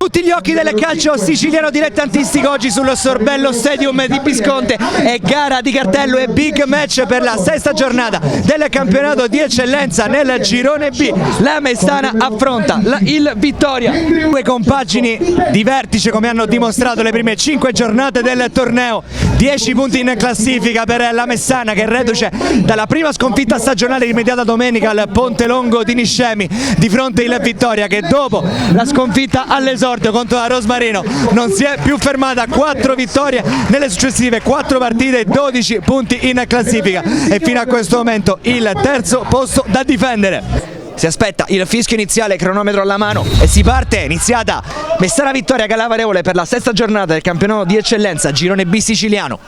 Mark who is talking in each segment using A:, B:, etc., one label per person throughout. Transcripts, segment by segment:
A: tutti gli occhi del calcio siciliano dilettantistico oggi sullo Sorbello Stadium di Visconte. È gara di cartello e big match per la sesta giornata del campionato di eccellenza nel girone B. La Messana affronta il Vittoria. Due compagini di vertice come hanno dimostrato le prime 5 giornate del torneo. 10 punti in classifica per la Messana, che è reduce dalla prima sconfitta stagionale rimediata domenica al Ponte Longo di Niscemi di fronte il Vittoria, che dopo la sconfitta all'esordio contro la Rosmarino non si è più fermata. 4 vittorie nelle successive 4 partite, 12 punti in classifica e fino a questo momento il terzo posto da difendere. Si aspetta il fischio iniziale, cronometro alla mano e si parte. Iniziata Messana Vittoria, gara favorevole per la sesta giornata del campionato di eccellenza girone B siciliano.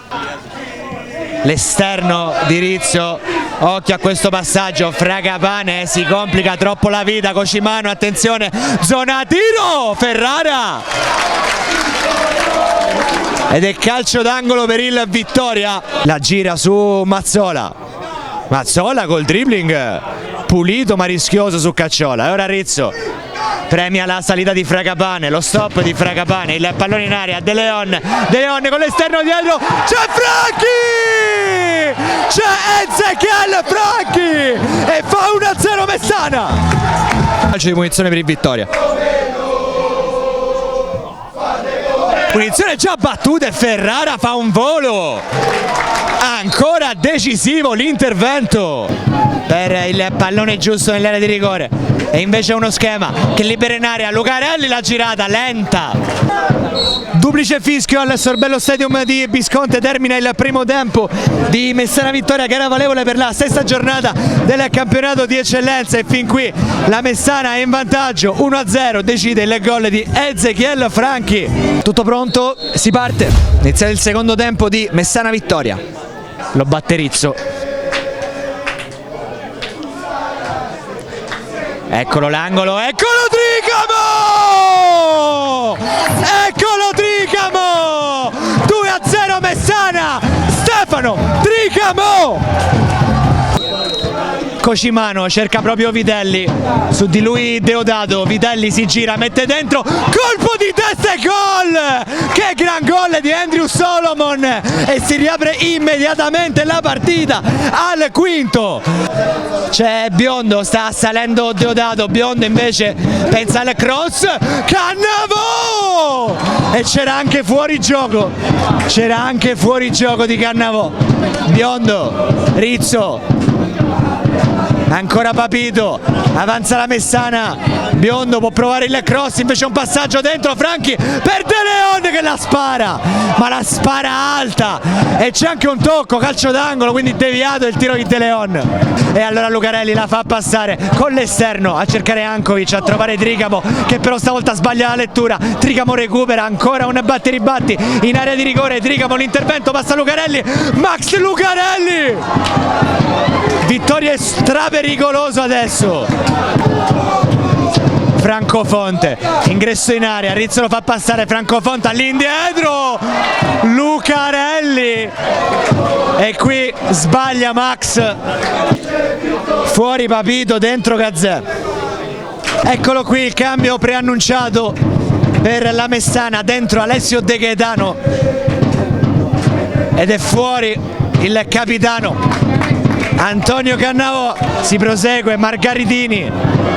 A: L'esterno di Rizzo, occhio a questo passaggio, Fragapane si complica troppo la vita. Cocimano, attenzione, zona tiro, Ferrara, ed è calcio d'angolo per il Vittoria. La gira su Mazzola, Mazzola col dribbling pulito ma rischioso su Cacciola. E ora Rizzo premia la salita di Fragapane, lo stop di Fragapane, il pallone in aria, De Leon, De Leon con l'esterno dietro, c'è Franchi! C'è Ezechiel Franchi e fa 1-0 Messana. Calcio di punizione per il Vittoria. Punizione già battuta e Ferrara fa un volo. Ancora decisivo l'intervento per il pallone giusto nell'area di rigore. E invece uno schema che libera in area Lucarelli, la girata lenta. Duplice fischio al Sorbello Stadium di Visconte, termina il primo tempo di Messana Vittoria, che era valevole per la sesta giornata del campionato di eccellenza, e fin qui la Messana è in vantaggio 1-0, decide il gol di Ezechiel Franchi. Tutto pronto, si parte, inizia il secondo tempo di Messana Vittoria. Lo batte Rizzo. Eccolo l'angolo, eccolo Tricamo! Eccolo Tricamo! 2-0 Messana! Stefano Tricamo! Cocimano cerca proprio Vitelli, su di lui Deodato, Vitelli si gira, mette dentro, colpo di testa e gol! Che gran gol di Andrew Solomon! E si riapre immediatamente la partita al quinto. C'è Biondo, sta salendo Deodato, Biondo invece pensa al cross, Cannavò! E c'era anche fuori gioco di Cannavò. Biondo, Rizzo, ancora Papito, avanza la Messana, Biondo può provare il cross, invece un passaggio dentro, Franchi per De Leon che la spara, ma la spara alta e c'è anche un tocco, calcio d'angolo, quindi deviato il tiro di De Leon. E allora Lucarelli la fa passare con l'esterno a cercare Ankovic, a trovare Tricamo, che però stavolta sbaglia la lettura. Tricamo recupera, ancora un batti ribatti in area di rigore, Tricamo l'intervento, passa Lucarelli, Max Lucarelli! Vittoria è strapericoloso adesso. Francofonte, ingresso in area, Rizzo lo fa passare, Francofonte all'indietro, Lucarelli, e qui sbaglia Max, fuori Papito, dentro Gazzè. Eccolo qui il cambio preannunciato per la Messana, dentro Alessio De Gaetano ed è fuori il capitano Antonio Cannavò. Si prosegue, Margaritini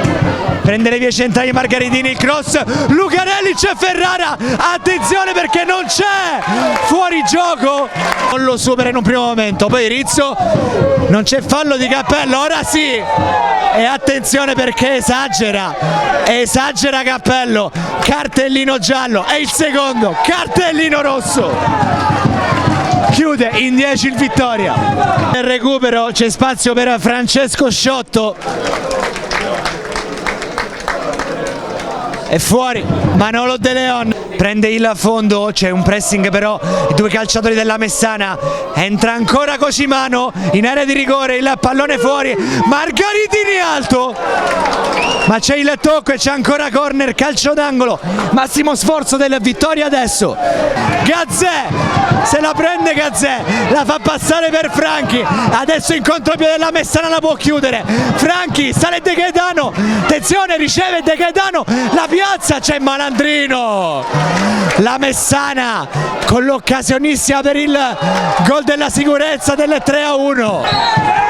A: prende le vie centrali, Margaritini, il cross, Lucarelli, c'è Ferrara, attenzione perché non c'è fuori gioco, non lo supera in un primo momento, poi Rizzo, non c'è fallo di Cappello, ora sì, e attenzione perché esagera Cappello, cartellino giallo, e il secondo, cartellino rosso. Chiude in 10 il Vittoria. Nel recupero c'è spazio per Francesco Sciotto. È fuori Manolo De Leon. prende il fondo, c'è un pressing però, i due calciatori della Messana, entra ancora Cocimano in area di rigore, il pallone fuori, Margaritini alto, ma c'è il tocco e c'è ancora corner, calcio d'angolo, massimo sforzo del Vittoria adesso, Gazzè, se la prende Gazzè, la fa passare per Franchi, adesso in contropiede della Messana la può chiudere, Franchi, sale De Gaetano, attenzione, riceve De Gaetano, la piazza, c'è Malandrino, la Messana con l'occasionissima per il gol della sicurezza del 3-1,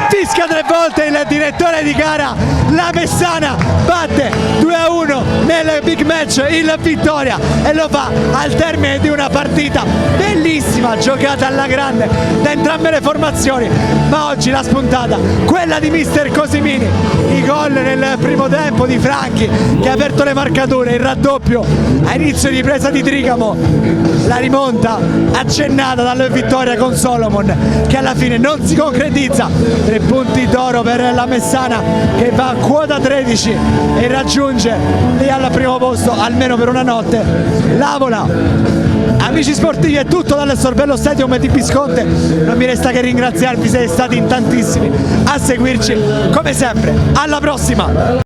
A: fischia 3 volte il direttore di gara, la Messana batte 2-1 nel big match il Vittoria e lo fa al termine di una partita bellissima, giocata alla grande da entrambe le formazioni, ma oggi la spuntata, quella di mister Cosimini, i gol nel primo tempo di Franchi che ha aperto le marcature, il raddoppio a inizio di ripresa di Trigamo, la rimonta accennata dal Vittoria con Solomon che alla fine non si concretizza, 3 punti d'oro per la Messana che va a quota 13 e raggiunge lì al primo posto almeno per una notte l'Avola. Amici sportivi, è tutto dal Sorbello Stadium di Visconti, non mi resta che ringraziarvi, siete stati in tantissimi a seguirci come sempre, alla prossima!